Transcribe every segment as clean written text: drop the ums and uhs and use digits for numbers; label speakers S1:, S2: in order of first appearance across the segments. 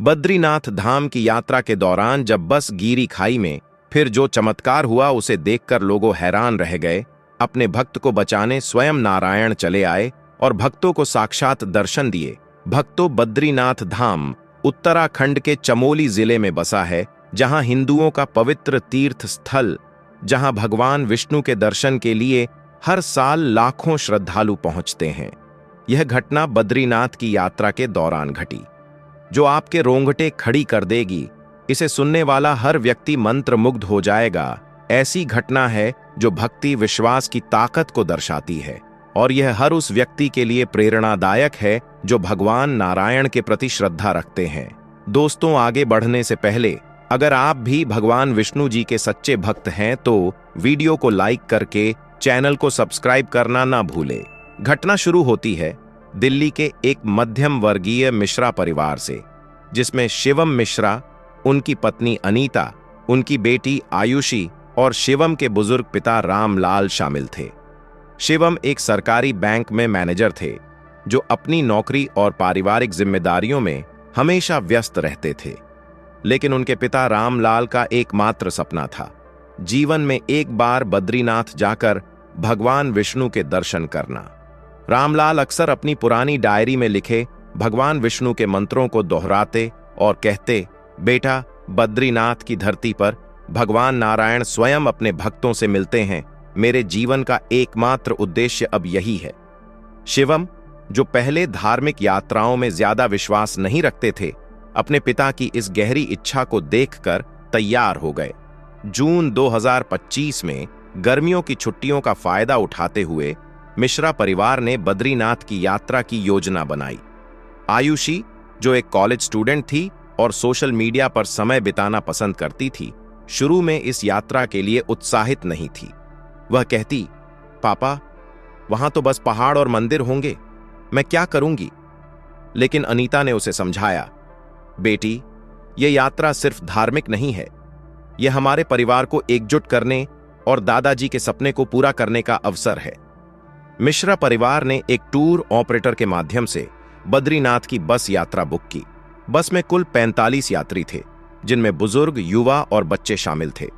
S1: बद्रीनाथ धाम की यात्रा के दौरान जब बस गिरी खाई में, फिर जो चमत्कार हुआ उसे देखकर लोगों हैरान रह गए। अपने भक्त को बचाने स्वयं नारायण चले आए और भक्तों को साक्षात दर्शन दिए। भक्तों, बद्रीनाथ धाम उत्तराखंड के चमोली जिले में बसा है, जहां हिंदुओं का पवित्र तीर्थ स्थल, जहां भगवान विष्णु के दर्शन के लिए हर साल लाखों श्रद्धालु पहुंचते हैं। यह घटना बद्रीनाथ की यात्रा के दौरान घटी, जो आपके रोंगटे खड़ी कर देगी। इसे सुनने वाला हर व्यक्ति मंत्रमुग्ध हो जाएगा। ऐसी घटना है जो भक्ति विश्वास की ताकत को दर्शाती है, और यह हर उस व्यक्ति के लिए प्रेरणादायक है जो भगवान नारायण के प्रति श्रद्धा रखते हैं। दोस्तों, आगे बढ़ने से पहले अगर आप भी भगवान विष्णु जी के सच्चे भक्त हैं तो वीडियो को लाइक करके चैनल को सब्सक्राइब करना ना भूलें। घटना शुरू होती है दिल्ली के एक मध्यम वर्गीय मिश्रा परिवार से, जिसमें शिवम मिश्रा, उनकी पत्नी अनीता, उनकी बेटी आयुषी और शिवम के बुजुर्ग पिता रामलाल शामिल थे। शिवम एक सरकारी बैंक में मैनेजर थे, जो अपनी नौकरी और पारिवारिक जिम्मेदारियों में हमेशा व्यस्त रहते थे। लेकिन उनके पिता रामलाल का एकमात्र सपना था जीवन में एक बार बद्रीनाथ जाकर भगवान विष्णु के दर्शन करना। रामलाल अक्सर अपनी पुरानी डायरी में लिखे भगवान विष्णु के मंत्रों को दोहराते और कहते, बेटा, बद्रीनाथ की धरती पर भगवान नारायण स्वयं अपने भक्तों से मिलते हैं। मेरे जीवन का एकमात्र उद्देश्य अब यही है। शिवम, जो पहले धार्मिक यात्राओं में ज्यादा विश्वास नहीं रखते थे, अपने पिता की इस गहरी इच्छा को देखकर तैयार हो गए। जून 2025 में गर्मियों की छुट्टियों का फायदा उठाते हुए मिश्रा परिवार ने बद्रीनाथ की यात्रा की योजना बनाई। आयुषी, जो एक कॉलेज स्टूडेंट थी और सोशल मीडिया पर समय बिताना पसंद करती थी, शुरू में इस यात्रा के लिए उत्साहित नहीं थी। वह कहती, पापा, वहां तो बस पहाड़ और मंदिर होंगे, मैं क्या करूंगी? लेकिन अनीता ने उसे समझाया, बेटी, यह यात्रा सिर्फ धार्मिक नहीं है, यह हमारे परिवार को एकजुट करने और दादाजी के सपने को पूरा करने का अवसर है। मिश्रा परिवार ने एक टूर ऑपरेटर के माध्यम से बद्रीनाथ की बस यात्रा बुक की। बस में कुल 45 यात्री थे, जिनमें बुजुर्ग, युवा और बच्चे शामिल थे।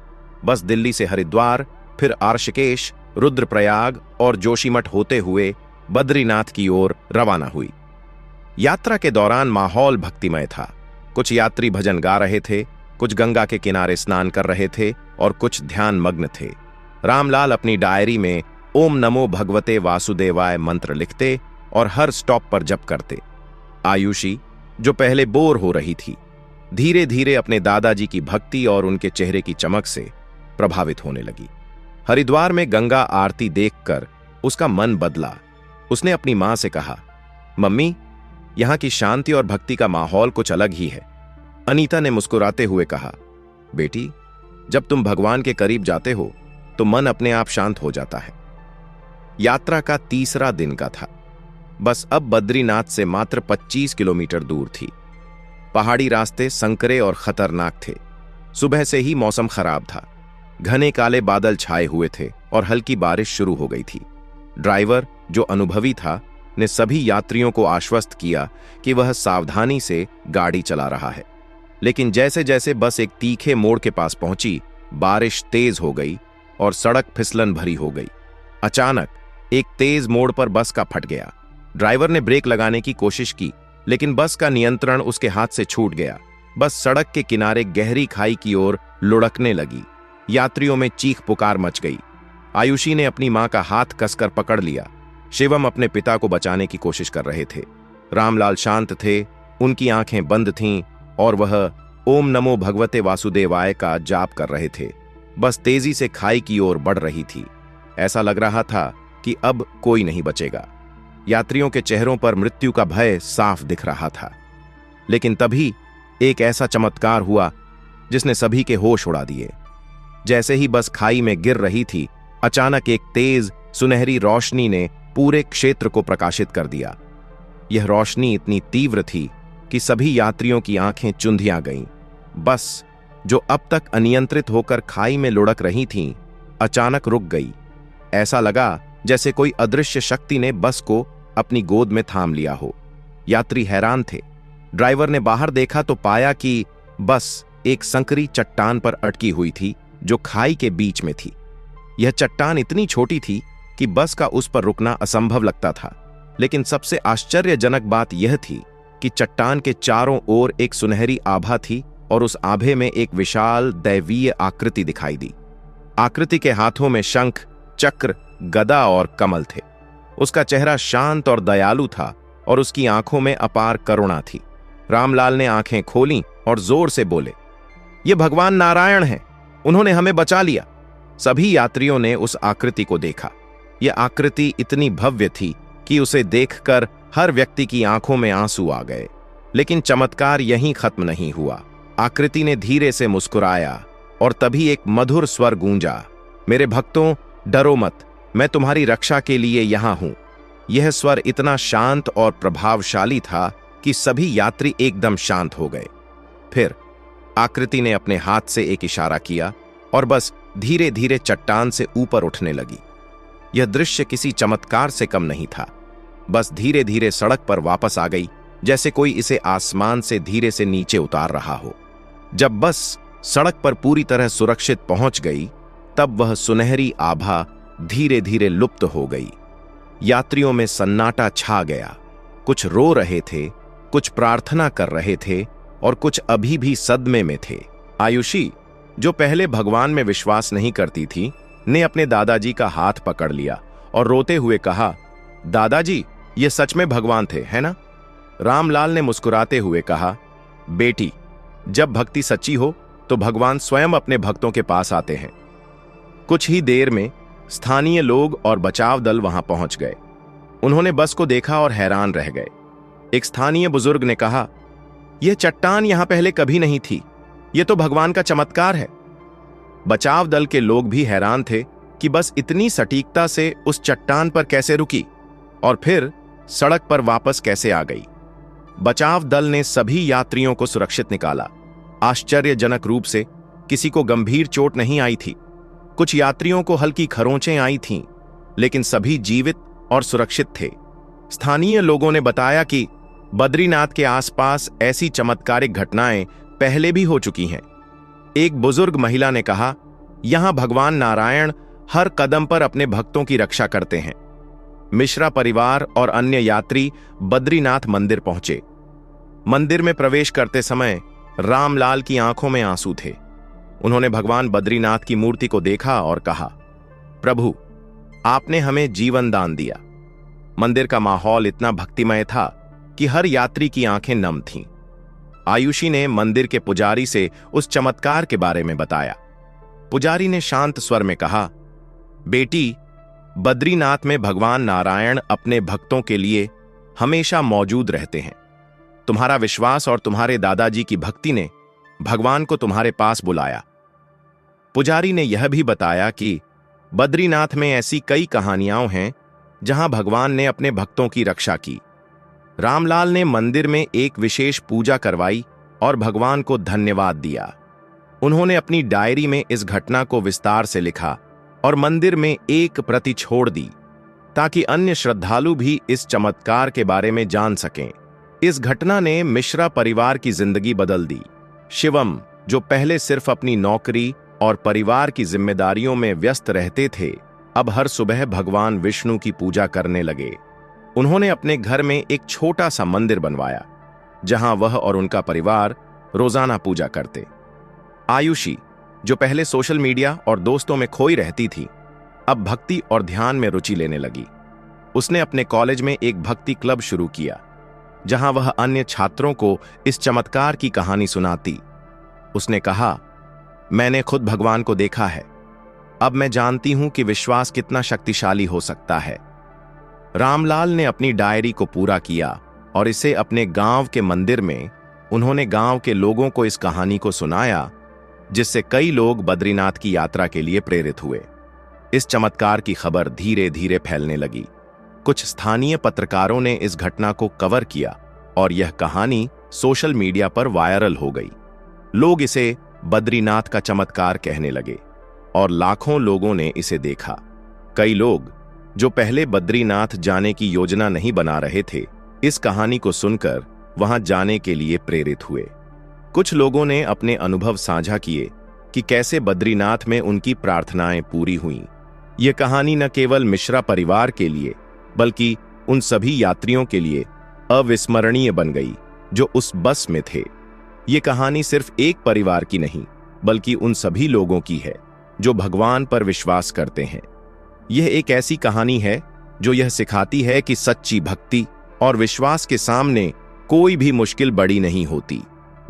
S1: बस दिल्ली से हरिद्वार, फिर ऋषिकेश, रुद्रप्रयाग और जोशीमठ होते हुए बद्रीनाथ की ओर रवाना हुई। यात्रा के दौरान माहौल भक्तिमय था। कुछ यात्री भजन गा रहे थे, कुछ गंगा के किनारे स्नान कर रहे थे और कुछ ध्यान मग्न थे। रामलाल अपनी डायरी में ओम नमो भगवते वासुदेवाय मंत्र लिखते और हर स्टॉप पर जप करते। आयुषी, जो पहले बोर हो रही थी, धीरे धीरे अपने दादाजी की भक्ति और उनके चेहरे की चमक से प्रभावित होने लगी। हरिद्वार में गंगा आरती देखकर उसका मन बदला। उसने अपनी मां से कहा, मम्मी, यहां की शांति और भक्ति का माहौल कुछ अलग ही है। अनीता ने मुस्कुराते हुए कहा, बेटी, जब तुम भगवान के करीब जाते हो तो मन अपने आप शांत हो जाता है। यात्रा का तीसरा दिन का था। बस अब बद्रीनाथ से मात्र 25 किलोमीटर दूर थी। पहाड़ी रास्ते संकरे और खतरनाक थे। सुबह से ही मौसम खराब था। घने काले बादल छाए हुए थे और हल्की बारिश शुरू हो गई थी। ड्राइवर, जो अनुभवी था, ने सभी यात्रियों को आश्वस्त किया कि वह सावधानी से गाड़ी चला रहा है। लेकिन जैसे जैसे बस एक तीखे मोड़ के पास पहुंची, बारिश तेज हो गई और सड़क फिसलन भरी हो गई। अचानक एक तेज मोड़ पर बस का फट गया। ड्राइवर ने ब्रेक लगाने की कोशिश की, लेकिन बस का नियंत्रण उसके हाथ से छूट गया। बस सड़क के किनारे गहरी खाई की ओर लुढ़कने लगी। यात्रियों में चीख पुकार मच गई। आयुषी ने अपनी मां का हाथ कसकर पकड़ लिया। शिवम अपने पिता को बचाने की कोशिश कर रहे थे। रामलाल शांत थे, उनकी आंखें बंद थीं और वह ओम नमो भगवते वासुदेवाय का जाप कर रहे थे। बस तेजी से खाई की ओर बढ़ रही थी। ऐसा लग रहा था कि अब कोई नहीं बचेगा। यात्रियों के चेहरों पर मृत्यु का भय साफ दिख रहा था। लेकिन तभी एक ऐसा चमत्कार हुआ जिसने सभी के होश उड़ा दिए। जैसे ही बस खाई में गिर रही थी, अचानक एक तेज सुनहरी रोशनी ने पूरे क्षेत्र को प्रकाशित कर दिया। यह रोशनी इतनी तीव्र थी कि सभी यात्रियों की आंखें चुंधिया गईं। बस, जो अब तक अनियंत्रित होकर खाई में लुढ़क रही थीं, अचानक रुक गई। ऐसा लगा जैसे कोई अदृश्य शक्ति ने बस को अपनी गोद में थाम लिया हो। यात्री हैरान थे। ड्राइवर ने बाहर देखा तो पाया कि बस एक संकरी चट्टान पर अटकी हुई थी जो खाई के बीच में थी। यह चट्टान इतनी छोटी थी कि बस का उस पर रुकना असंभव लगता था, लेकिन सबसे आश्चर्यजनक बात यह थी कि चट्टान के चारों ओर एक सुनहरी आभा थी और उस आभे में एक विशाल दैवीय आकृति दिखाई दी। आकृति के हाथों में शंख, चक्र, गदा और कमल थे। उसका चेहरा शांत और दयालु था और उसकी आंखों में अपार करुणा थी। रामलाल ने आंखें खोलीं और जोर से बोले, ये भगवान नारायण हैं, उन्होंने हमें बचा लिया। सभी यात्रियों ने उस आकृति को देखा। यह आकृति इतनी भव्य थी कि उसे देखकर हर व्यक्ति की आंखों में आंसू आ गए। लेकिन चमत्कार यहीं खत्म नहीं हुआ। आकृति ने धीरे से मुस्कुराया और तभी एक मधुर स्वर गूंजा, मेरे भक्तों, डरो मत, मैं तुम्हारी रक्षा के लिए यहां हूं। यह स्वर इतना शांत और प्रभावशाली था कि सभी यात्री एकदम शांत हो गए। फिर आकृति ने अपने हाथ से एक इशारा किया और बस धीरे धीरे चट्टान से ऊपर उठने लगी। यह दृश्य किसी चमत्कार से कम नहीं था। बस धीरे धीरे सड़क पर वापस आ गई, जैसे कोई इसे आसमान से धीरे से नीचे उतार रहा हो। जब बस सड़क पर पूरी तरह सुरक्षित पहुंच गई, तब वह सुनहरी आभा धीरे धीरे लुप्त हो गई। यात्रियों में सन्नाटा छा गया। कुछ रो रहे थे, कुछ प्रार्थना कर रहे थे और कुछ अभी भी सदमे में थे। आयुषी, जो पहले भगवान में विश्वास नहीं करती थी, ने अपने दादाजी का हाथ पकड़ लिया और रोते हुए कहा, दादाजी, ये सच में भगवान थे, है ना? रामलाल ने मुस्कुराते हुए कहा, बेटी, जब भक्ति सच्ची हो तो भगवान स्वयं अपने भक्तों के पास आते हैं। कुछ ही देर में स्थानीय लोग और बचाव दल वहां पहुंच गए। उन्होंने बस को देखा और हैरान रह गए। एक स्थानीय बुजुर्ग ने कहा, यह चट्टान यहां पहले कभी नहीं थी, यह तो भगवान का चमत्कार है। बचाव दल के लोग भी हैरान थे कि बस इतनी सटीकता से उस चट्टान पर कैसे रुकी और फिर सड़क पर वापस कैसे आ गई। बचाव दल ने सभी यात्रियों को सुरक्षित निकाला। आश्चर्यजनक रूप से किसी को गंभीर चोट नहीं आई थी। कुछ यात्रियों को हल्की खरोंचें आई थीं, लेकिन सभी जीवित और सुरक्षित थे। स्थानीय लोगों ने बताया कि बद्रीनाथ के आसपास ऐसी चमत्कारिक घटनाएं पहले भी हो चुकी हैं। एक बुजुर्ग महिला ने कहा, यहां भगवान नारायण हर कदम पर अपने भक्तों की रक्षा करते हैं। मिश्रा परिवार और अन्य यात्री बद्रीनाथ मंदिर पहुंचे। मंदिर में प्रवेश करते समय रामलाल की आंखों में आंसू थे। उन्होंने भगवान बद्रीनाथ की मूर्ति को देखा और कहा, प्रभु, आपने हमें जीवन दान दिया। मंदिर का माहौल इतना भक्तिमय था कि हर यात्री की आंखें नम थीं। आयुषी ने मंदिर के पुजारी से उस चमत्कार के बारे में बताया। पुजारी ने शांत स्वर में कहा, बेटी, बद्रीनाथ में भगवान नारायण अपने भक्तों के लिए हमेशा मौजूद रहते हैं। तुम्हारा विश्वास और तुम्हारे दादाजी की भक्ति ने भगवान को तुम्हारे पास बुलाया। पुजारी ने यह भी बताया कि बद्रीनाथ में ऐसी कई कहानियां हैं जहां भगवान ने अपने भक्तों की रक्षा की। रामलाल ने मंदिर में एक विशेष पूजा करवाई और भगवान को धन्यवाद दिया। उन्होंने अपनी डायरी में इस घटना को विस्तार से लिखा और मंदिर में एक प्रति छोड़ दी ताकि अन्य श्रद्धालु भी इस चमत्कार के बारे में जान सकें। इस घटना ने मिश्रा परिवार की जिंदगी बदल दी। शिवम, जो पहले सिर्फ अपनी नौकरी और परिवार की जिम्मेदारियों में व्यस्त रहते थे, अब हर सुबह भगवान विष्णु की पूजा करने लगे। उन्होंने अपने घर में एक छोटा सा मंदिर बनवाया जहां वह और उनका परिवार रोजाना पूजा करते। आयुषी, जो पहले सोशल मीडिया और दोस्तों में खोई रहती थी, अब भक्ति और ध्यान में रुचि लेने लगी। उसने अपने कॉलेज में एक भक्ति क्लब शुरू किया जहां वह अन्य छात्रों को इस चमत्कार की कहानी सुनाती। उसने कहा, मैंने खुद भगवान को देखा है। अब मैं जानती हूं कि विश्वास कितना शक्तिशाली हो सकता है। रामलाल ने अपनी डायरी को पूरा किया और इसे अपने गांव के मंदिर में उन्होंने गांव के लोगों को इस कहानी को सुनाया, जिससे कई लोग बद्रीनाथ की यात्रा के लिए प्रेरित हुए। इस चमत्कार की खबर धीरे धीरे फैलने लगी। कुछ स्थानीय पत्रकारों ने इस घटना को कवर किया और यह कहानी सोशल मीडिया पर वायरल हो गई। लोग इसे बद्रीनाथ का चमत्कार कहने लगे और लाखों लोगों ने इसे देखा। कई लोग जो पहले बद्रीनाथ जाने की योजना नहीं बना रहे थे, इस कहानी को सुनकर वहां जाने के लिए प्रेरित हुए। कुछ लोगों ने अपने अनुभव साझा किए कि कैसे बद्रीनाथ में उनकी प्रार्थनाएं पूरी हुईं। यह कहानी न केवल मिश्रा परिवार के लिए बल्कि उन सभी यात्रियों के लिए अविस्मरणीय बन गई जो उस बस में थे। ये कहानी सिर्फ एक परिवार की नहीं बल्कि उन सभी लोगों की है जो भगवान पर विश्वास करते हैं। यह एक ऐसी कहानी है जो यह सिखाती है कि सच्ची भक्ति और विश्वास के सामने कोई भी मुश्किल बड़ी नहीं होती।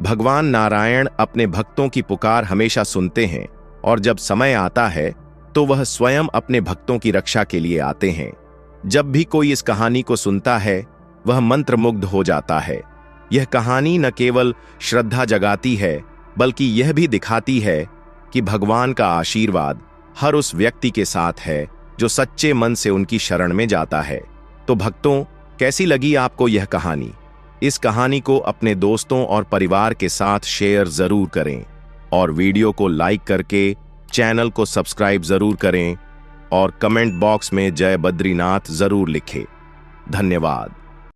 S1: भगवान नारायण अपने भक्तों की पुकार हमेशा सुनते हैं और जब समय आता है तो वह स्वयं अपने भक्तों की रक्षा के लिए आते हैं। जब भी कोई इस कहानी को सुनता है वह मंत्रमुग्ध हो जाता है। यह कहानी न केवल श्रद्धा जगाती है बल्कि यह भी दिखाती है कि भगवान का आशीर्वाद हर उस व्यक्ति के साथ है जो सच्चे मन से उनकी शरण में जाता है। तो भक्तों, कैसी लगी आपको यह कहानी? इस कहानी को अपने दोस्तों और परिवार के साथ शेयर जरूर करें और वीडियो को लाइक करके चैनल को सब्सक्राइब जरूर करें और कमेंट बॉक्स में जय बद्रीनाथ जरूर लिखें। धन्यवाद।